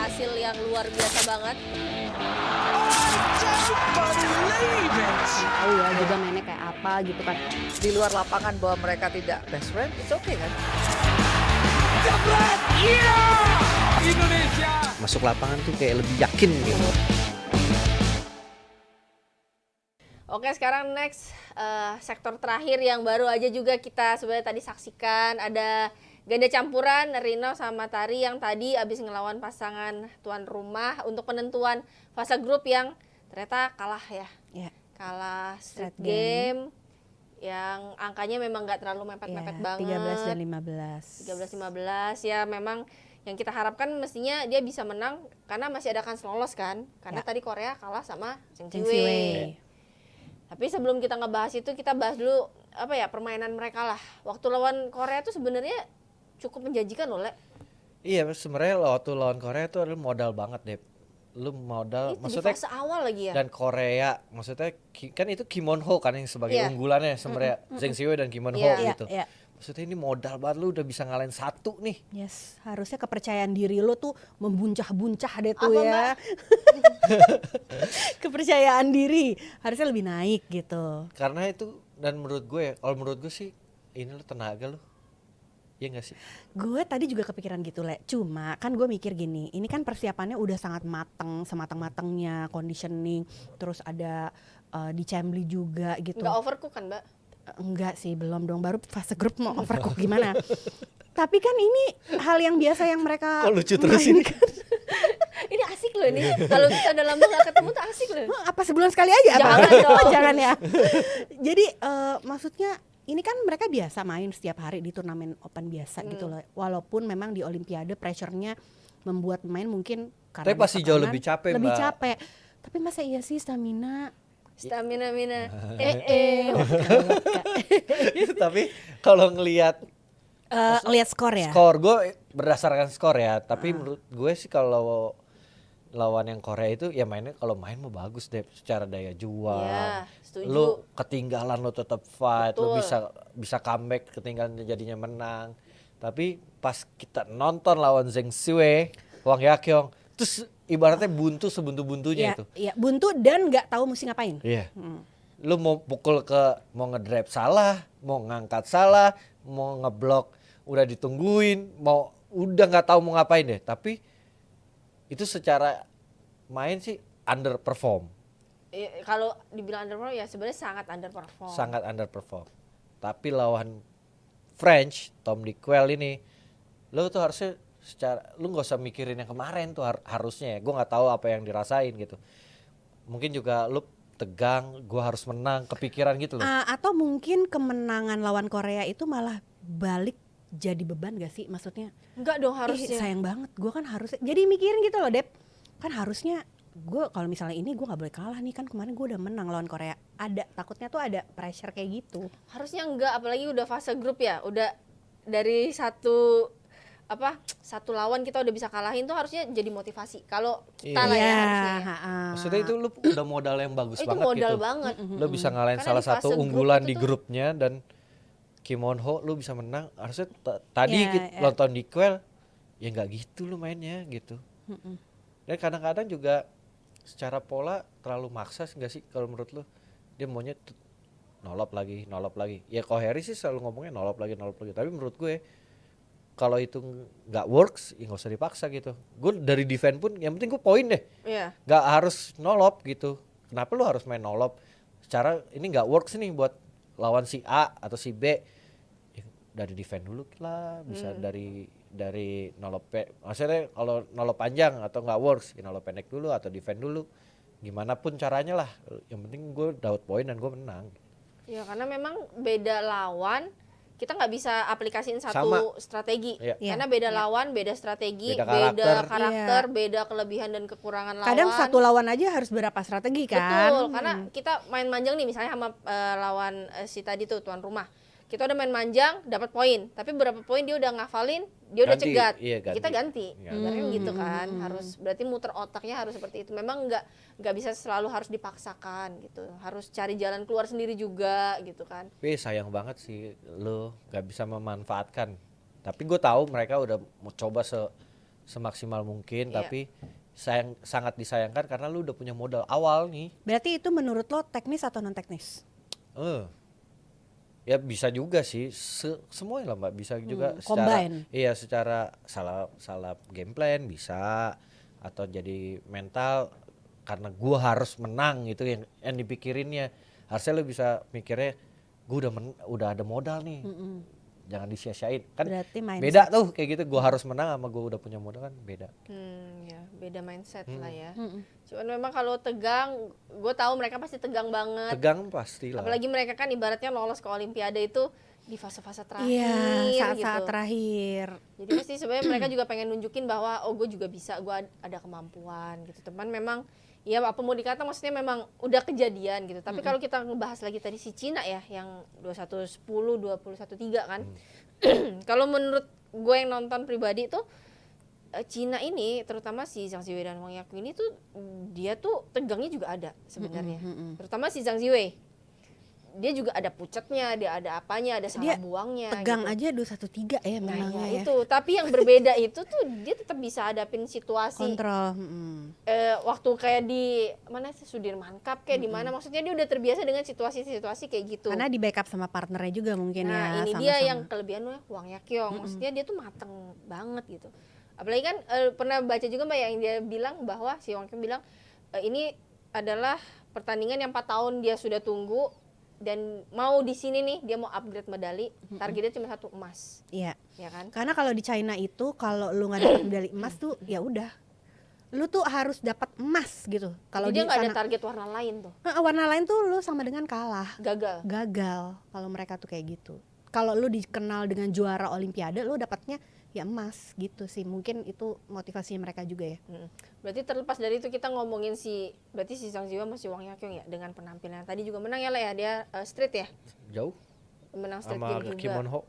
hasil yang luar biasa banget. Tahu ya juga mainnya kayak apa gitu kan. Di luar lapangan bahwa mereka tidak best friend, it's okay kan? Indonesia Masuk lapangan tuh kayak lebih yakin gitu. Oke, sekarang next sektor terakhir yang baru aja juga kita sebenarnya tadi saksikan, ada ganda campuran Rino sama Tari yang tadi abis ngelawan pasangan tuan rumah untuk penentuan fase grup yang ternyata kalah ya. Ya. Kalah street Straight game yang angkanya memang nggak terlalu mepet-mepet banget. 13 dan 15. 13-15 ya, memang yang kita harapkan mestinya dia bisa menang karena masih ada kans lolos kan. Karena Ya. tadi Korea kalah sama Zheng Zheng Siwei. Siwei. Tapi sebelum kita ngebahas itu, kita bahas dulu apa ya, permainan mereka lah. Waktu lawan Korea tuh sebenarnya cukup menjanjikan loh, Le. Iya, sebenarnya waktu lawan Korea itu adalah modal banget, Dep. Lu modal, Itu maksudnya di fase awal lagi ya. dan Korea, maksudnya kan itu Kim Won Ho kan yang sebagai Iya. unggulannya sebenarnya, Zheng Siwei dan Kim Won Ho Iya. gitu. Iya. Maksudnya ini modal banget, lu udah bisa ngalahin satu nih. Yes, harusnya kepercayaan diri lo tuh membuncah-buncah deh tuh Apa, ya. Kepercayaan diri harusnya lebih naik gitu. Karena itu, dan menurut gue, kalau menurut gue sih ini lu tenaga lu. Iya gak sih? Gue tadi juga kepikiran gitu, Le. Cuma kan gue mikir gini, ini kan persiapannya udah sangat mateng, sematang-matengnya, conditioning, terus ada di Chambly juga gitu. Nggak overcook kan, Mbak? Enggak sih, belum dong, baru fase grup mau overcook gimana. Tapi kan ini hal yang biasa yang mereka Kok lucu terus ini? mainkan. Ini asik loh ini. Kalau kita udah lama nggak ketemu tuh asik loh. Apa sebulan sekali aja? Jangan apa? dong. Oh, jangan ya. Jadi maksudnya ini kan mereka biasa main setiap hari di turnamen open biasa gitu loh. Walaupun memang di Olimpiade pressure-nya membuat pemain mungkin karena Tapi pasti ada jauh tekanan, lebih capek, lebih Mbak. capek. Tapi masa iya sih stamina? Stamina. Tapi kalau ngelihat Lihat skor ya. skor, gue berdasarkan skor ya, tapi menurut gue sih kalau lawan yang Korea itu ya mainnya, kalau main mau bagus deh secara daya juang. Iya, setuju. Lu ketinggalan lu tetap fight, lu Betul. bisa comeback, ketinggalan jadinya menang. Tapi pas kita nonton lawan Zheng Siwei, Hwang Ya-kyung, terus ibaratnya buntu sebuntu-buntunya Iya, itu. iya, buntu dan nggak tahu mesti ngapain. Iya. Lu mau pukul mau ngedrive salah, mau ngangkat salah, mau ngeblok udah ditungguin, udah nggak tahu mau ngapain deh. Tapi itu secara main sih underperform, Kalau dibilang underperform ya sebenarnya sangat underperform. sangat underperform. Tapi lawan French, Tom Dickwell ini, lu tuh harusnya lu nggak usah mikirin yang kemarin tuh harusnya ya. Gue nggak tahu apa yang dirasain gitu. Mungkin juga lu tegang, gue harus menang, kepikiran gitu loh. Atau mungkin kemenangan lawan Korea itu malah balik jadi beban gak sih? Maksudnya Enggak dong Ih, harusnya. sayang banget, gue kan harusnya jadi mikirin gitu loh, Dep. Kan harusnya gue kalau misalnya ini gue nggak boleh kalah nih, kan kemarin gue udah menang lawan Korea. Ada takutnya tuh ada pressure kayak gitu. Harusnya enggak, apalagi udah fase grup ya. Udah dari satu lawan kita udah bisa kalahin tuh harusnya jadi motivasi. Kalau kita Iya. lah ya Iya, harusnya. Ya. Maksudnya itu lu udah modal yang bagus Itu banget modal gitu. banget. Lu bisa ngalahin Karena salah di fase satu grup unggulan itu di tuh- grupnya, dan Kim Won Ho lu bisa menang. Harusnya tadi Iya, kita iya. nonton di Kwel, ya nggak gitu lu mainnya gitu. Dan kadang-kadang juga secara pola terlalu maksa nggak sih kalau menurut lu? Dia maunya nolop lagi. Ya kalau Harry sih selalu ngomongnya nolop lagi. Tapi menurut gue kalau itu nggak works, ya nggak usah dipaksa gitu. Gue dari defend pun yang penting gue poin deh. Iya. Nggak harus nolop gitu. Kenapa lu harus main nolop? Secara ini nggak works nih buat lawan si A atau si B. Ya, dari defend dulu lah, bisa dari nolop maksudnya kalau nolop panjang atau nggak works, ya nolop pendek dulu atau defend dulu. Gimana pun caranya lah. Yang penting gue dapat poin dan gue menang. Ya karena memang beda lawan, kita nggak bisa aplikasiin satu Sama. strategi. Iya. Karena Iya, beda iya. lawan, beda strategi, Beda beda karakter. karakter, Iya. beda kelebihan dan kekurangan lawan. Kadang satu lawan aja harus berapa strategi kan? Betul, karena kita main manjang nih misalnya sama lawan si tadi tuh tuan rumah. Kita udah main manjang, dapat poin. Tapi berapa poin dia udah ngafalin, dia udah Ganti, cegat. iya, ganti. Kita ganti. Ganti. Ibaratnya gitu kan. Harus berarti muter otaknya harus seperti itu. Memang nggak bisa selalu harus dipaksakan gitu. Harus cari jalan keluar sendiri juga gitu kan. Tapi sayang banget sih lo gak bisa memanfaatkan. Tapi gue tahu mereka udah mau coba semaksimal mungkin, Iya. tapi sangat disayangkan karena lu udah punya modal awal nih. Berarti itu menurut lo teknis atau non teknis? Ya bisa juga sih, semuanya lah Mbak, bisa juga secara combine. iya secara salah game plan bisa, atau jadi mental karena gua harus menang gitu yang dipikirinnya. Harusnya lu bisa mikirnya gua udah ada modal nih. Jangan disia-siain. Kan Berarti mindset. beda tuh kayak gitu, gua harus menang sama gua udah punya modal kan beda. Ya beda mindset lah ya. Cuman memang kalau tegang, gue tahu mereka pasti tegang banget. Tegang pastilah. Apalagi mereka kan ibaratnya lolos ke Olimpiade itu di fase-fase terakhir. Iya, saat-saat gitu. terakhir. Jadi pasti sebenarnya mereka juga pengen nunjukin bahwa gue juga bisa, gue ada kemampuan gitu. Teman memang ya apa mau dikata maksudnya memang udah kejadian gitu. Tapi kalau kita ngebahas lagi tadi si Cina ya yang 21-10, 21-3 kan. Kalau menurut gue yang nonton pribadi tuh Cina ini terutama si Zhang Ziwei dan Wang Yaqing ini tuh dia tuh tegangnya juga ada sebenarnya. Terutama si Zhang Ziwei. Dia juga ada pucatnya, dia ada apanya, ada salah Dia buangnya Tegang gitu. aja 2-1-3 ya Nah, menangnya ya ya. itu, tapi yang berbeda itu tuh dia tetap bisa hadapin situasi. Kontrol. Waktu kayak di mana sih Sudirman Cup kayak di mana maksudnya dia udah terbiasa dengan situasi-situasi kayak gitu. Karena di backup sama partnernya juga mungkin Nah, ya. ini sama-sama. dia yang kelebihannya Wang Yaqiong. Maksudnya dia tuh mateng banget gitu. Apalagi kan pernah baca juga Mbak yang dia bilang bahwa si Wang Yaqiong bilang ini adalah pertandingan yang 4 tahun dia sudah tunggu dan mau di sini nih dia mau upgrade medali, targetnya cuma 1 emas. Iya. Ya kan? Karena kalau di China itu kalau lu nggak dapet medali emas tuh ya udah. Lu tuh harus dapat emas gitu. Kalau Jadi dia di nggak ada sana target warna lain tuh. warna lain tuh lu sama dengan kalah. Gagal. Gagal kalau mereka tuh kayak gitu. Kalau lu dikenal dengan juara olimpiade lu dapatnya ya emas gitu sih. Mungkin itu motivasinya mereka juga ya. Berarti terlepas dari itu kita ngomongin berarti si Zhang Ziwa masih Wang Yaqiong ya dengan penampilan tadi juga menang ya lah ya dia street ya. Jauh Menang street sama game Kim juga. Won Ho.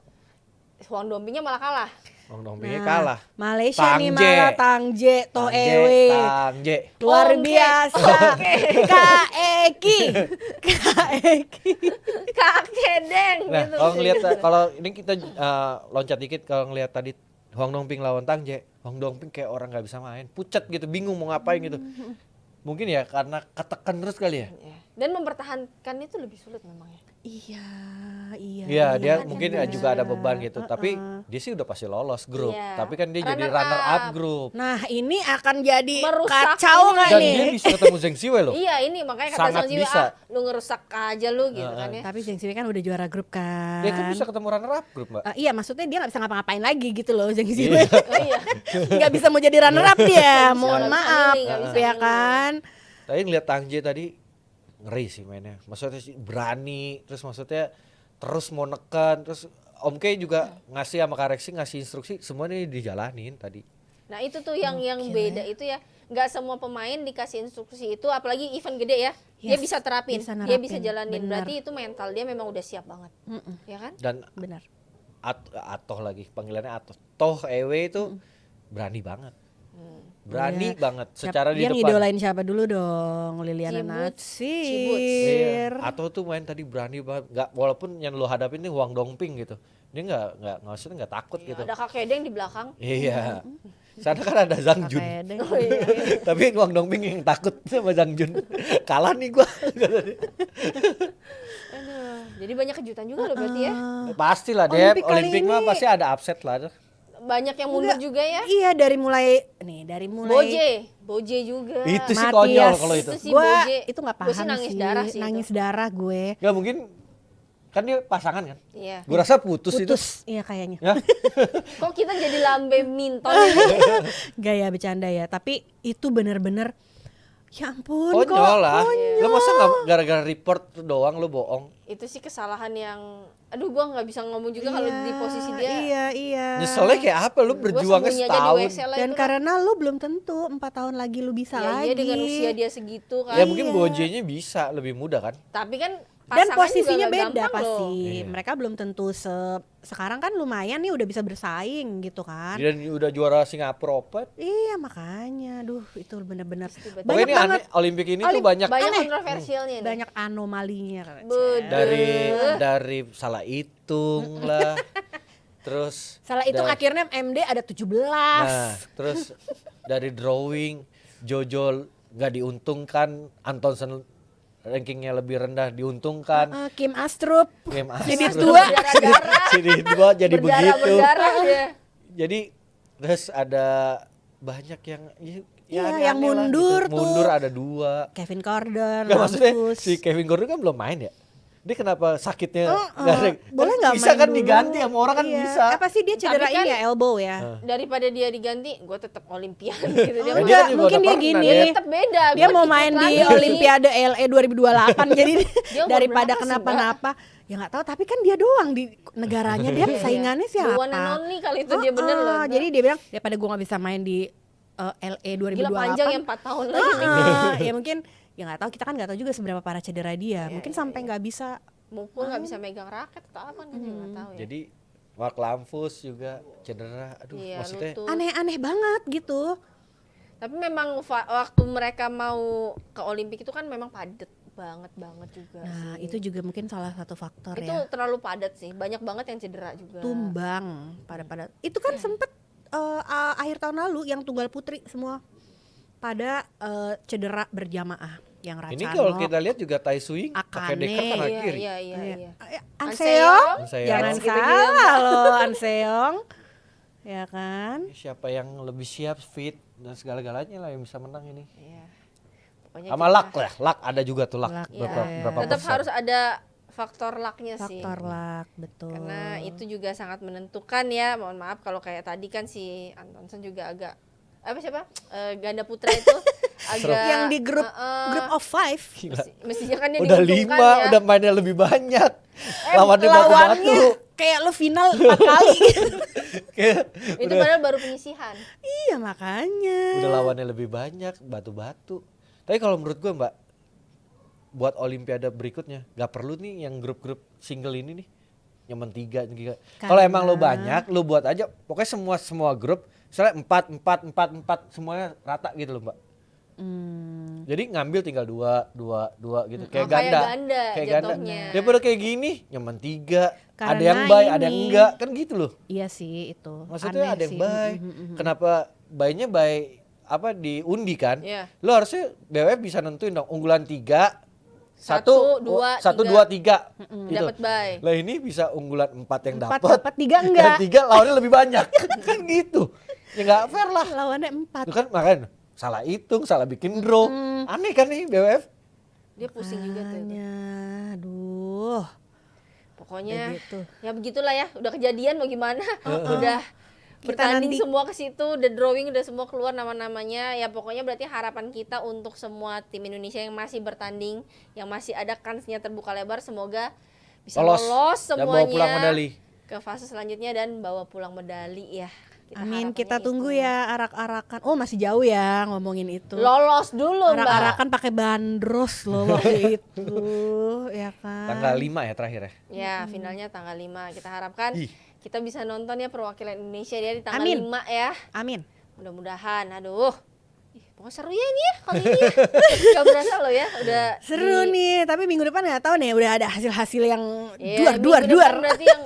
Huang Dompingnya malah kalah. Wang Dongbingnya kalah. Malaysia nih Tangje. malah Tangje To Ewe. Tangje. Luar Ongke. biasa. Kaeki. Kaeki. Kakek deng Nah, gitu. kalau ngelihat kalau ini kita loncat dikit kalau ngelihat tadi Huang Dongping lawan Tangje, Huang Dongping kayak orang nggak bisa main, pucat gitu, bingung mau ngapain gitu. Mungkin ya karena ketekan terus kali ya. Ya. Dan mempertahankan itu lebih sulit memang ya. Iya. Iya, dia kan mungkin benar. juga ada beban gitu, tapi dia sih udah pasti lolos grup. Iya. Tapi kan dia jadi Runner runner up up. grup. Nah, ini akan jadi Merusak kacau ini. nggak Dan nih? dia bisa ketemu Zheng Siwei loh. Iya ini makanya kata Sangat Zhang Ziwa, bisa. lu ngerusak aja lu gitu kan ya. Tapi Zheng Siwei kan udah juara grup kan. Dia kan bisa ketemu runner up grup, Mbak. Iya, maksudnya dia nggak bisa ngapa-ngapain lagi gitu loh Zheng Siwei. Oh iya. Nggak bisa mau jadi runner up dia. Mohon nggak bisa maaf, milih, nggak bisa ya milih. kan. Tapi ngeliat Tangje tadi ngeri sih mainnya. Maksudnya sih berani, terus maksudnya terus mau neken, terus Om K juga ngasih sama Kak Rexi ngasih instruksi semuanya dijalanin tadi. Nah itu tuh yang beda itu ya. Nggak semua pemain dikasih instruksi itu, apalagi event gede ya. Dia Yes, bisa terapin, bisa dia bisa nerapin, jalanin. benar. Berarti itu mental dia memang udah siap banget, ya kan? Dan Benar. Atoh lagi panggilannya Atoh. Toh Ewe itu berani banget. Berani Iya. banget secara di Dia depan. ngidolain siapa dulu dong? Liliana Cibuts. Natsir. Iya. Atau tuh main tadi berani banget. Nggak, walaupun yang lo hadapin nih Huang Dongping gitu. Dia nggak maksudnya nggak takut gitu. Ada kakek deng di belakang. Iya. Sana kan ada Zhang Jun. Pede. Oh iya. Tapi Huang Dongping yang takut sama Zhang Jun. Kalah nih gua. Aduh, jadi banyak kejutan juga loh berarti ya. Pasti lah dia Olimpik kali Olimpik mah ini- pasti ada upset lah. Banyak yang mundur juga ya. Iya, dari mulai Boje juga. Itu sih Matias. konyol kalau itu. Itu sih Gua Boje. itu nggak Gua paham sih nangis sih. darah sih Nangis itu. darah gue. Nggak mungkin kan dia pasangan kan. Iya. Gue rasa putus itu. Iya kayaknya. Ya. Kok kita jadi lambe minton ini? Gaya bercanda ya, tapi itu bener-bener ya ampun Konyol lah. konyol. Lo masa nggak gara-gara report doang lo bohong? Itu sih kesalahan yang aduh gua nggak bisa ngomong juga kalau di posisi dia. Iya. Nyeselnya kayak apa lu Gua berjuangnya sembunyi aja di setahun. WC lah Dan itu. karena lu belum tentu 4 tahun lagi lu bisa Ya, lagi. iya dengan usia dia segitu kan. Ya mungkin Bojenya bisa lebih mudah kan. Tapi kan Dan pasangan posisinya juga nggak beda gampang pasti. loh. Iya. Mereka belum tentu sekarang kan lumayan nih udah bisa bersaing gitu kan. Dan udah juara Singapura Open. Iya makanya, duh itu bener-bener Tiba-tiba. Pokoknya banyak ini banget aneh, Olimpik ini tuh banyak Banyak Aneh. kontroversialnya nih. banyak anomalinya. Bener. dari salah hitung lah. Terus Salah hitung akhirnya MD ada 17. nah, terus dari drawing Jojo nggak diuntungkan, Antonsen rankingnya lebih rendah diuntungkan, Kim Astrup. Game Jadi Astro. dua. Berdarah-darah. Jadi dua jadi begitu. Berdarah dia. Jadi terus ada banyak yang Iya, aneh-aneh yang lah mundur gitu. tuh. Mundur ada 2. Kevin Gordon, Nggak, maksudnya Lampus. si Kevin Gordon kan belum main ya. Dia kenapa sakitnya Boleh nggak bisa main kan dulu? diganti sama orang kan Iya. bisa. Apa sih dia cedera Tapi kan- ini ya, elbow ya? Daripada dia diganti, gue tetap Olimpian gitu. Dia Nah, mau- dia kan juga mungkin udah dia pernah, gini. dia. tetap beda. Dia Gua mau ikut main di lagi. Olimpiade LA 2028 jadi Dia umur daripada berapa sih, kenapa-napa ya nggak tahu, tapi kan dia doang di negaranya, dia saingannya The siapa? one and only kali itu dia bener loh. Jadi dia bilang daripada gua nggak bisa main di LA 2028. Gila panjang yang 4 tahun lagi nih. Ya mungkin ya nggak tahu, kita kan nggak tahu juga seberapa parah cedera dia. Mungkin sampai nggak bisa. Mukul nggak bisa megang raket atau apa kan dia nggak tahu ya. Jadi Mark Lampus juga cedera. Aduh, Iya, maksudnya lutut. Aneh-aneh banget gitu. Tapi memang waktu mereka mau ke Olimpik itu kan memang padat banget juga. Nah, sih. itu juga mungkin salah satu faktor itu ya. terlalu padat sih. Banyak banget yang cedera juga. Tumbang pada itu kan sempet akhir tahun lalu yang tunggal putri semua pada cedera berjamaah yang Racano. ini kalau kita lihat juga Tai Suing pakai Akane. dekat kanan Iya, kiri. iya. Anseong, Anseong. jangan Gitu-gitu. salah loh Anseong, ya kan? Siapa yang lebih siap, fit dan segala-galanya lah yang bisa menang ini. Iya. Pokoknya Sama kita- luck lah, luck ada juga tuh luck. Luck, Berapa Tetap persen. harus ada faktor lucknya sih. Faktor luck, betul. Karena itu juga sangat menentukan ya. Mohon maaf kalau kayak tadi kan si Antonsen juga agak siapa ganda putra itu agak yang di grup of 5 Gila. mestinya kan dia Udah diuntungkan 5, ya. udah mainnya lebih banyak. Lawannya lawannya batu-batu. kayak lo final 4 kali. Kayak Itu padahal baru penyisihan. Iya makanya. udah lawannya lebih banyak, batu-batu. Tapi kalau menurut gue Mbak, buat Olimpiade berikutnya nggak perlu nih yang grup-grup single ini nih, nyaman 3. Kalau emang lo banyak, lo buat aja. Pokoknya semua grup, misalnya 4 semuanya rata gitu loh Mbak. Jadi ngambil tinggal 2 gitu, kayak kayak ganda, ganda jatuhnya. Daripada kayak gini, nyaman 3. Ada Karena yang buy, ada yang ini- enggak, kan gitu loh. Iya sih itu. Maksudnya Aneh ada yang sih. buy. Kenapa buy-nya buy apa diundi kan? Iya. Lo harusnya BWF bisa nentuin dong unggulan 3 1, 2, 2, 3 gitu. Dapat buy. Lah ini bisa unggulan 4 yang 4 dapat. dapat 3 enggak. 3 lawannya lebih banyak. Kan gitu. Ya enggak fair lah. Lawannya 4. Itu kan makanya salah hitung, salah bikin draw. Aneh kan nih BWF. Dia pusing juga tuh. Makanya, aduh. Pokoknya Begitu. ya begitulah ya, udah kejadian mau gimana. Udah Kita bertanding nanti- semua ke situ, udah drawing, udah semua keluar nama-namanya. Ya pokoknya berarti harapan kita untuk semua tim Indonesia yang masih bertanding, yang masih ada kansnya terbuka lebar, semoga bisa lolos dan semuanya bawa pulang medali. ke fase selanjutnya dan bawa pulang medali ya. Amin, harapannya kita tunggu itu. ya arak-arakan. Oh, masih jauh ya ngomongin itu. Lolos dulu, Mbak. Arak-arakan pakai bandros loh waktu itu, ya kan? Tanggal 5 ya terakhir ya. Ya, finalnya tanggal 5. Kita harapkan Ih. kita bisa nonton ya perwakilan Indonesia dia di tanggal Amin. 5 ya. Amin. Mudah-mudahan. Aduh. Ih, pokoknya seru ya ini ya kali ini ya. Gak berasa loh ya, udah Seru nih, tapi minggu depan nggak tahu nih udah ada hasil-hasil yang Iya, duar. minggu depan berarti yang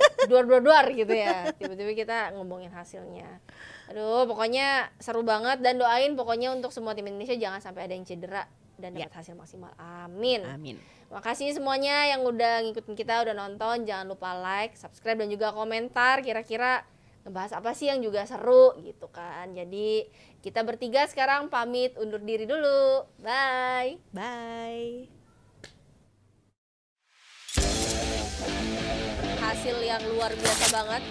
duar gitu ya. Tiba-tiba kita ngomongin hasilnya. Aduh, pokoknya seru banget dan doain pokoknya untuk semua tim Indonesia jangan sampai ada yang cedera dan dapat hasil maksimal. Amin. Amin. Makasih semuanya yang udah ngikutin kita, udah nonton. Jangan lupa like, subscribe, dan juga komentar kira-kira ngebahas apa sih yang juga seru gitu kan. Jadi kita bertiga sekarang pamit undur diri dulu. Bye. Bye. Hasil yang luar biasa banget.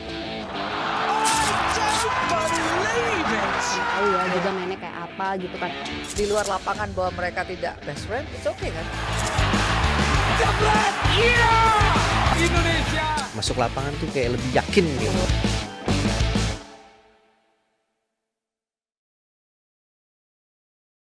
Tahu ya juga mainnya kayak apa gitu kan. Di luar lapangan bahwa mereka tidak best friend, it's okay kan? Masuk lapangan tuh kayak lebih yakin gitu.